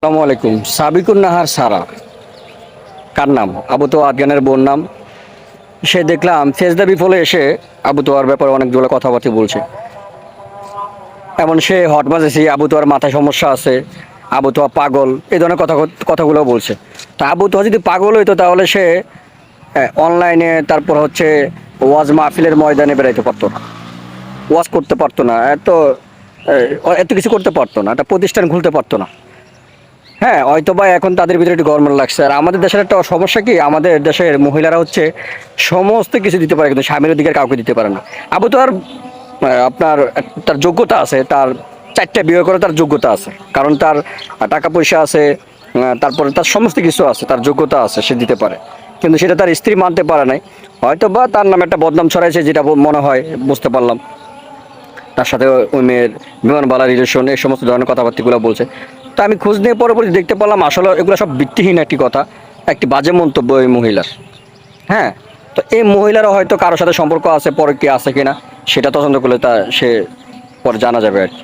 আসসালামু আলাইকুম। সাবিকুন নাহার সারা কার নাম? আবু তো আদগানের বোন নাম। সে দেখলাম ফেজদা বিফলে এসে আবু তোয়ার ব্যাপারে অনেকগুলো কথাবার্তা বলছে। এমন সে হট বাজেছে আবু তোয়ার মাথায় সমস্যা আছে, আবু তোয়া পাগল, এই ধরনের কথাগুলো বলছে। তা আবু তোয়া যদি পাগল হইতো তাহলে সে অনলাইনে তারপর হচ্ছে ওয়াজ মাহফিলের ময়দানে বেরাইতে পারতো না, ওয়াজ করতে পারতো না, এত কিছু করতে পারতো না, একটা প্রতিষ্ঠান খুলতে পারতো না। হ্যাঁ, হয়তো বা এখন তাদের ভিতরে একটু গরমিল লাগছে। আর আমাদের দেশের একটা সমস্যা কি, আমাদের দেশের মহিলারা হচ্ছে সমস্ত কিছু দিতে পারে কিন্তু স্বামীর অধিকার কাউকে দিতে পারে না। আবু তো আর আপনার তার যোগ্যতা আছে, তার 4টা বিয়ে করে তার যোগ্যতা আছে, কারণ তার টাকা পয়সা আছে, তারপরে তার সমস্ত কিছু আছে, তার যোগ্যতা আছে, সে দিতে পারে। কিন্তু সেটা তার স্ত্রী মানতে পারে নাই। হয়তো বা তার নামে একটা বদনাম ছড়াইছে, যেটা মনে হয় বুঝতে পারলাম। তার সাথে ওই মেয়ের বিমানবালা রিলেশন, এই সমস্ত ধরনের কথাবার্তাগুলো বলছে। তো আমি খোঁজ নিয়ে পরবর্তী দেখতে পারলাম আসলে এগুলো সব ভিত্তিহীন একটি কথা, একটি বাজে মন্তব্য এই মহিলার। হ্যাঁ, তো এই মহিলারও হয়তো কারোর সাথে সম্পর্ক আছে, পরে কি আছে কিনা সেটা তদন্ত করলে সে পরে জানা যাবে আর কি।